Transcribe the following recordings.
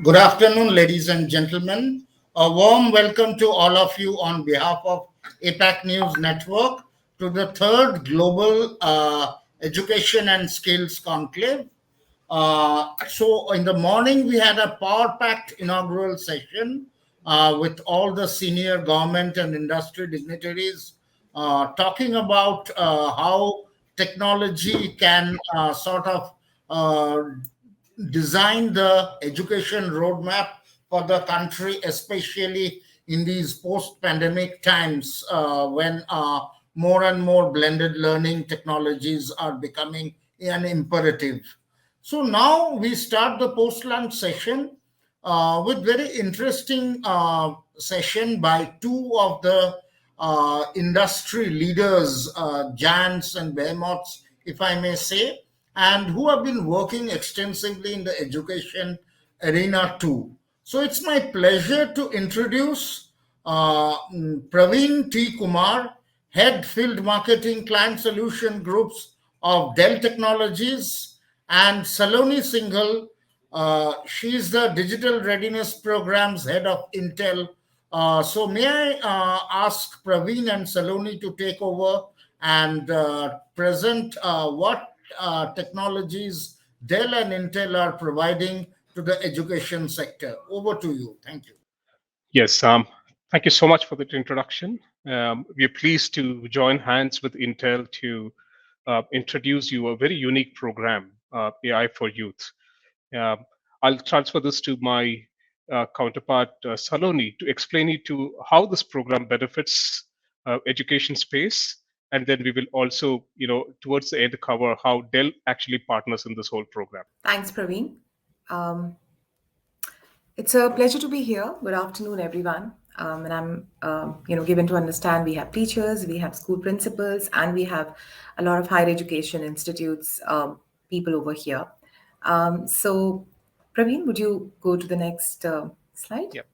Good afternoon, ladies and gentlemen. A warm welcome to all of you on behalf of APAC News Network to the third Global Education and Skills Conclave. In the morning, we had a power packed inaugural session with all the senior government and industry dignitaries talking about how technology can uh, design the education roadmap for the country, especially in these post pandemic times when more and more blended learning technologies are becoming an imperative. So now we start the post lunch session with very interesting session by two of the industry leaders, giants and behemoths, if I may say, and who have been working extensively in the education arena too. So it's my pleasure to introduce Praveen T. Kumar, Head Field Marketing Client Solution Groups of Dell Technologies, and Saloni Singhal. She is the Digital Readiness Programs Head of Intel. So may I ask Praveen and Saloni to take over and present what technologies Dell and Intel are providing to the education sector. Over to you. Thank you. Yes, thank you so much for that introduction. We are pleased to join hands with Intel to introduce you a very unique program, AI for Youth. Uh, I'll transfer this to my counterpart, Saloni, to explain it to how this program benefits education space. And then we will also, towards the end, cover how Dell actually partners in this whole program. Thanks, Praveen. Um, it's a pleasure to be here. Good afternoon, everyone. And I'm, given to understand we have teachers, we have school principals, and we have a lot of higher education institutes, people over here. So, Praveen, would you go to the next slide? Yep.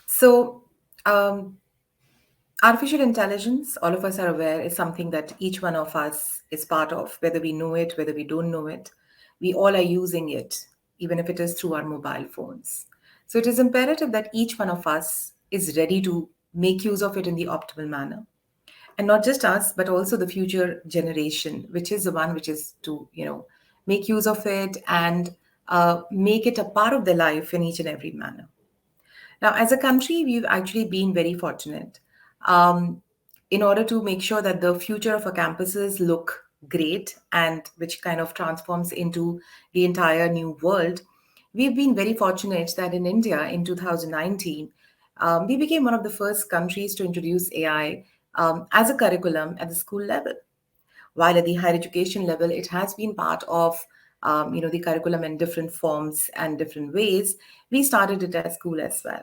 So, um, artificial intelligence, all of us are aware, is something that each one of us is part of, whether we know it, whether we don't know it. We all are using it, even if it is through our mobile phones. So it is imperative that each one of us is ready to make use of it in the optimal manner. And not just us, but also the future generation, which is the one which is to, make use of it and make it a part of their life in each and every manner. Now, as a country, we've actually been very fortunate um, in order to make sure that the future of our campuses look great and which kind of transforms into the entire new world. We've been very fortunate that in India in 2019, we became one of the first countries to introduce AI as a curriculum at the school level. While at the higher education level, it has been part of the curriculum in different forms and different ways. We started it at school as well.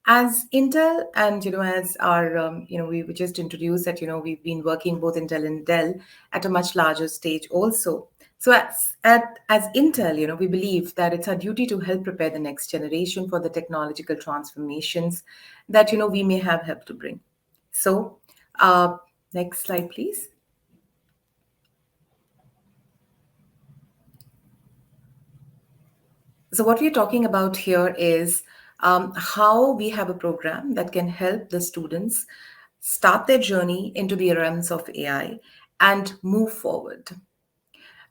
As Intel and as our we just introduced that we've been working both Intel and Dell at a much larger stage also. So as Intel, we believe that it's our duty to help prepare the next generation for the technological transformations that we may have helped to bring. So next slide, please. So what we're talking about here is how we have a program that can help the students start their journey into the realms of AI and move forward.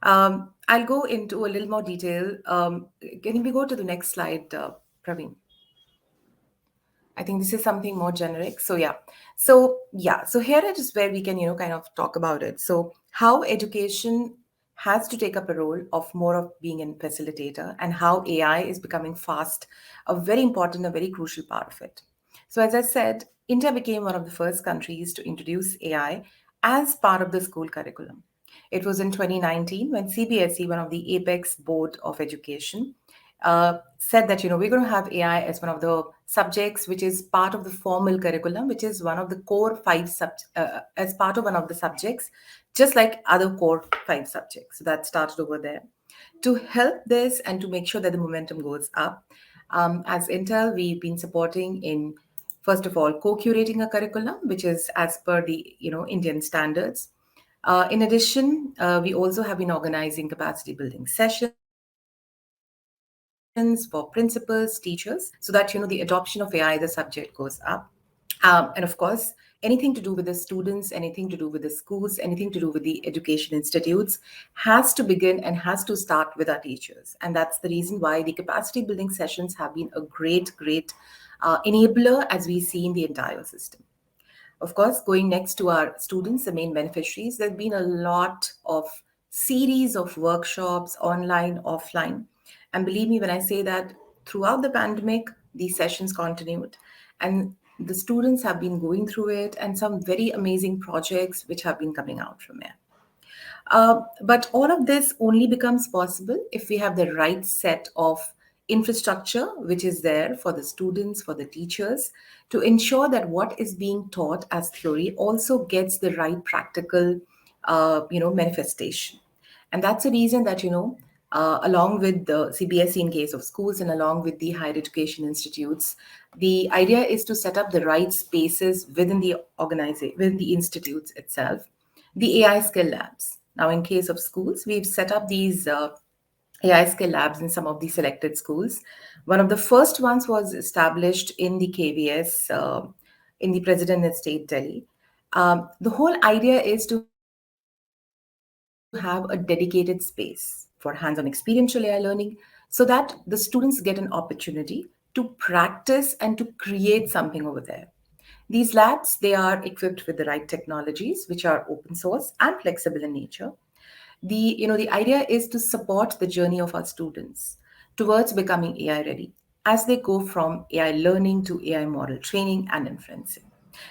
I'll go into a little more detail. Can we go to the next slide, Praveen? I think this is something more generic. So here it is where we can kind of talk about it. So how education has to take up a role of more of being a facilitator and how AI is becoming fast, a very important, a very crucial part of it. So as I said, India became one of the first countries to introduce AI as part of the school curriculum. It was in 2019 when CBSE, one of the apex board of education, said that we're going to have AI as one of the subjects, which is part of the formal curriculum, which is one of the core as part of one of the subjects, just like other core 5 subjects. So that started over there. To help this and to make sure that the momentum goes up, as Intel, we've been supporting in first of all co-curating a curriculum, which is as per the Indian standards. In addition, we also have been organizing capacity building sessions for principals, teachers, so that the adoption of AI as a subject goes up. And of course, anything to do with the students, anything to do with the schools, anything to do with the education institutes has to begin and has to start with our teachers. And that's the reason why the capacity building sessions have been a great enabler as we see in the entire system. Of course, going next to our students, the main beneficiaries, there's been a lot of series of workshops, online, offline. And believe me when I say that throughout the pandemic, these sessions continued. And the students have been going through it, and some very amazing projects which have been coming out from it. But all of this only becomes possible if we have the right set of infrastructure, which is there for the students, for the teachers, to ensure that what is being taught as theory also gets the right practical, manifestation. And that's the reason that, along with the CBSE in case of schools and along with the higher education institutes, the idea is to set up the right spaces within the organization, within the institutes itself, the AI skill labs. Now, in case of schools, we've set up these AI skill labs in some of the selected schools. One of the first ones was established in the KVS, in the President Estate, Delhi. The whole idea is to have a dedicated space for hands on experiential AI learning so that the students get an opportunity to practice and to create something over there. These labs, they are equipped with the right technologies, which are open source and flexible in nature. The idea is to support the journey of our students towards becoming AI ready as they go from AI learning to AI model training and inferencing.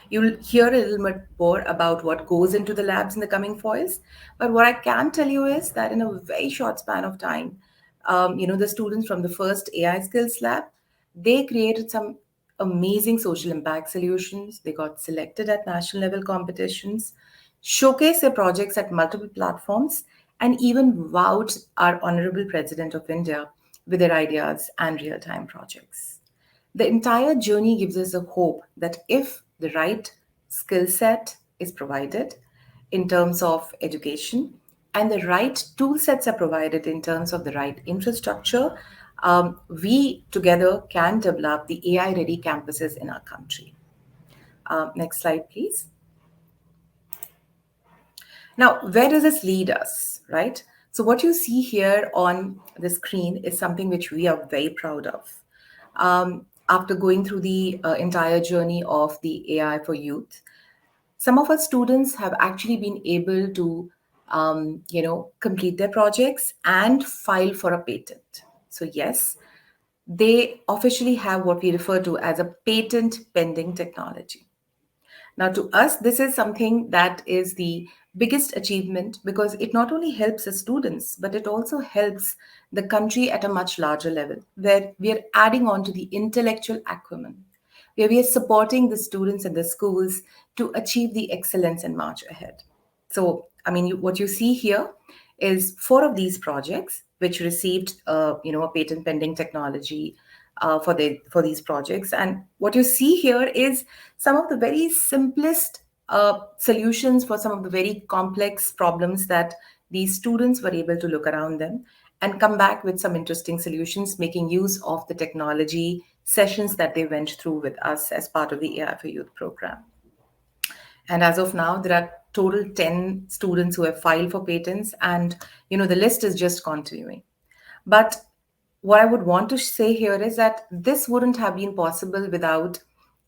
You'll hear a little bit more about what goes into the labs in the coming foils, but what I can tell you is that in a very short span of time, the students from the first AI skills lab, they created some amazing social impact solutions. They got selected at national level competitions, showcased their projects at multiple platforms, and even wowed our Honorable President of India with their ideas and real time projects. The entire journey gives us a hope that if the right skill set is provided in terms of education and the right tool sets are provided in terms of the right infrastructure, we together can develop the AI ready campuses in our country. Next slide, please. Now, where does this lead us, right? So, what you see here on the screen is something which we are very proud of. After going through the entire journey of the AI for youth, some of our students have actually been able to, complete their projects and file for a patent. So, yes, they officially have what we refer to as a patent pending technology. Now, to us, this is something that is the biggest achievement because it not only helps the students, but it also helps the country at a much larger level, where we are adding on to the intellectual acumen, where we are supporting the students and the schools to achieve the excellence and march ahead. So, I mean, what you see here is four of these projects which received, a patent pending technology for these projects. And what you see here is some of the very simplest solutions for some of the very complex problems that these students were able to look around them and come back with some interesting solutions, making use of the technology sessions that they went through with us as part of the AI for Youth program. And as of now, there are total 10 students who have filed for patents, and the list is just continuing. But what I would want to say here is that this wouldn't have been possible without,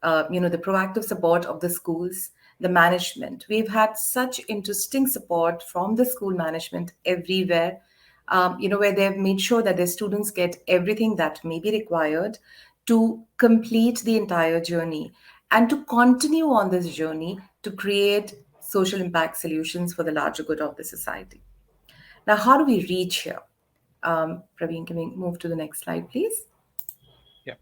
the proactive support of the schools, the management. We've had such interesting support from the school management everywhere, where they've made sure that their students get everything that may be required to complete the entire journey and to continue on this journey to create social impact solutions for the larger good of the society. Now, how do we reach here? Praveen, can we move to the next slide, please? Yeah.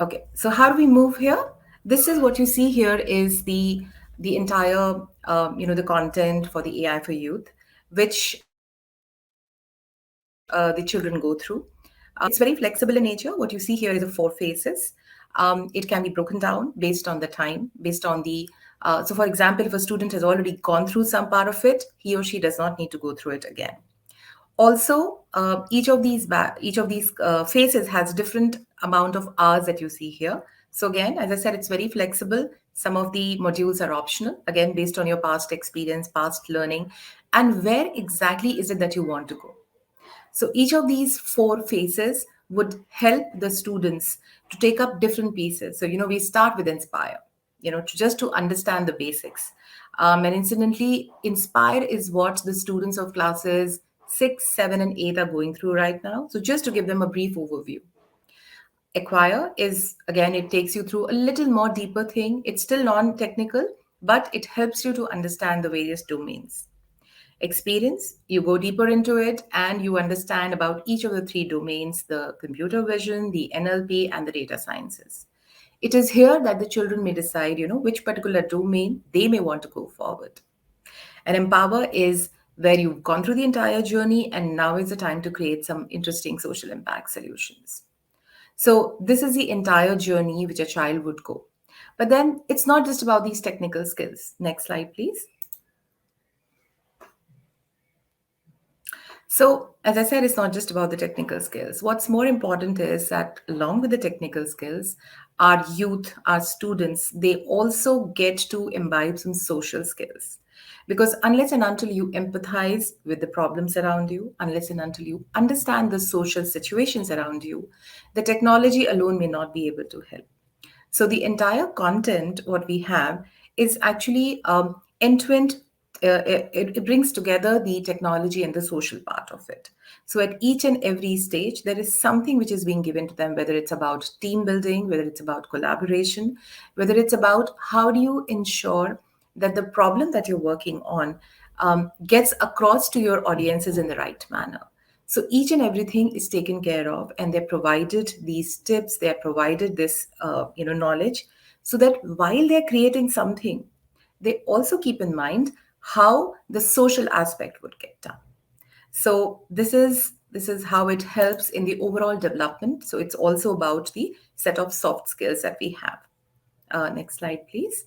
Okay, so how do we move here? This is what you see here is the entire the content for the AI for Youth, which the children go through. It's very flexible in nature. What you see here is a four phases. It can be broken down based on the time, based on the So, for example, if a student has already gone through some part of it, he or she does not need to go through it again. Also, each of these phases has different amount of hours that you see here. So again, as I said, it's very flexible. Some of the modules are optional, again based on your past experience, past learning, and where exactly is it that you want to go. So each of these four phases would help the students to take up different pieces. So, we start with Inspire, just to understand the basics. And incidentally, Inspire is what the students of classes 6, 7, and 8 are going through right now. So just to give them a brief overview. Acquire is, again, it takes you through a little more deeper thing. It's still non-technical, but it helps you to understand the various domains. Experience, you go deeper into it and you understand about each of the three domains: the computer vision, the NLP, and the data sciences. It is here that the children may decide, which particular domain they may want to go forward. And Empower is where you've gone through the entire journey and now is the time to create some interesting social impact solutions. So, this is the entire journey which a child would go. But then it's not just about these technical skills. Next slide, please. So, as I said, it's not just about the technical skills. What's more important is that along with the technical skills, our youth, our students, they also get to imbibe some social skills. Because unless and until you empathize with the problems around you, unless and until you understand the social situations around you, the technology alone may not be able to help. So the entire content, what we have, is actually end-to-end. It brings together the technology and the social part of it. So at each and every stage, there is something which is being given to them, whether it's about team building, whether it's about collaboration, whether it's about how do you ensure that the problem that you're working on gets across to your audiences in the right manner. So each and everything is taken care of, and they're provided these tips, they're provided this knowledge, so that while they're creating something, they also keep in mind how the social aspect would get done. So this is how it helps in the overall development. So it's also about the set of soft skills that we have. Next slide, please.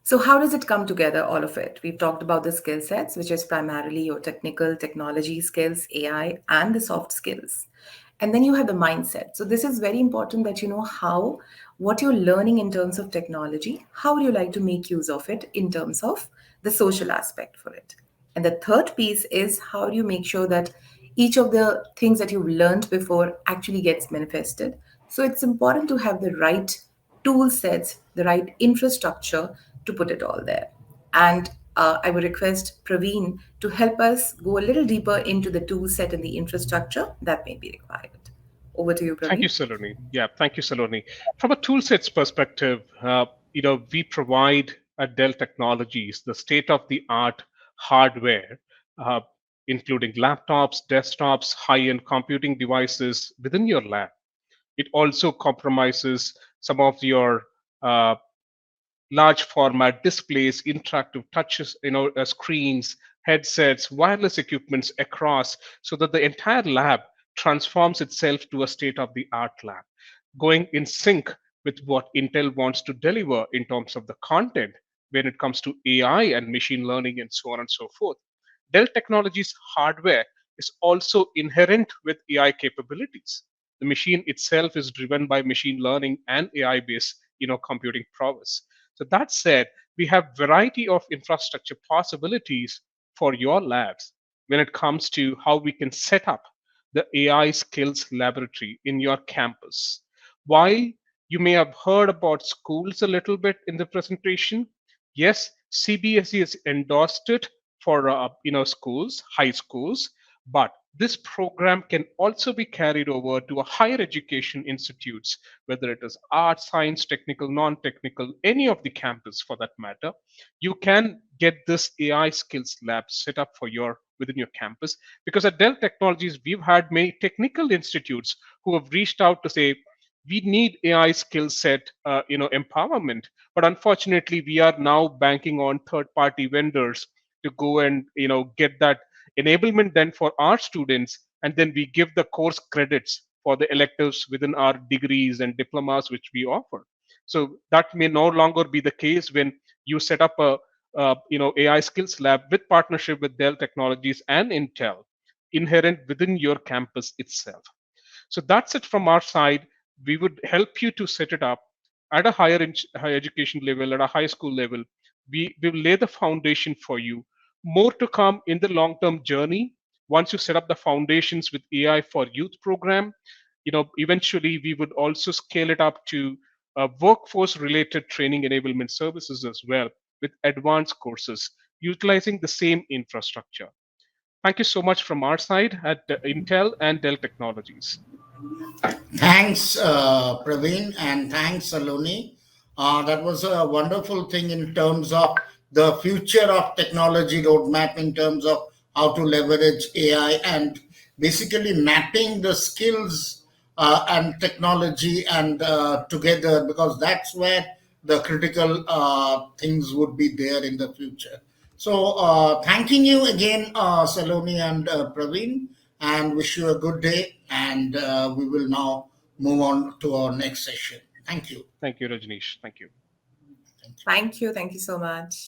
So, how does it come together, all of it? We've talked about the skill sets, which is primarily your technical technology skills, AI, and the soft skills. And then you have the mindset. So, this is very important that you know how, what you're learning in terms of technology, how would you like to make use of it in terms of the social aspect for it. And the third piece is how do you make sure that each of the things that you've learned before actually gets manifested. So, it's important to have the right tool sets, the right infrastructure to put it all there. And I would request Praveen to help us go a little deeper into the tool set and the infrastructure that may be required. Over to you, Thank you, Praveen. Saloni. Yeah, thank you, Saloni. From a toolsets perspective, we provide at Dell Technologies the state-of-the-art hardware, uh, including laptops, desktops, high-end computing devices within your lab. It also compromises some of your large format displays, interactive touches, screens, headsets, wireless equipments across, so that the entire lab transforms itself to a state of the art lab, going in sync with what Intel wants to deliver in terms of the content when it comes to AI and machine learning and so on and so forth. Dell Technologies hardware is also inherent with AI capabilities. The machine itself is driven by machine learning and AI based computing prowess. So that said, we have variety of infrastructure possibilities for your labs when it comes to how we can set up the AI skills laboratory in your campus. While you may have heard about schools a little bit in the presentation, yes, CBSE has endorsed it for schools, high schools, but this program can also be carried over to a higher education institutes, whether it is art, science, technical, non-technical, any of the campus for that matter. You can get this AI skills lab set up for your within your campus, because at Dell Technologies we've had many technical institutes who have reached out to say we need AI skill set empowerment, but unfortunately we are now banking on third party vendors to go and get that enablement then for our students, and then we give the course credits for the electives within our degrees and diplomas which we offer. So that may no longer be the case when you set up a AI skills lab with partnership with Dell Technologies and Intel inherent within your campus itself. So that's it from our side. We would help you to set it up at a higher education level, at a high school level. We will lay the foundation for you. More to come in the long term journey. Once you set up the foundations with AI for Youth program, eventually we would also scale it up to workforce related training enablement services as well with advanced courses utilizing the same infrastructure. Thank you so much from our side at Intel and Dell Technologies. Thanks, Praveen, and thanks, Saloni. That was a wonderful thing in terms of the future of technology roadmap, in terms of how to leverage AI and basically mapping the skills and technology and together, because that's where the critical things would be there in the future. So, thanking you again, Saloni and Praveen, and wish you a good day. And we will now move on to our next session. Thank you. Thank you, Rajneesh. Thank you. Thank you. Thank you so much.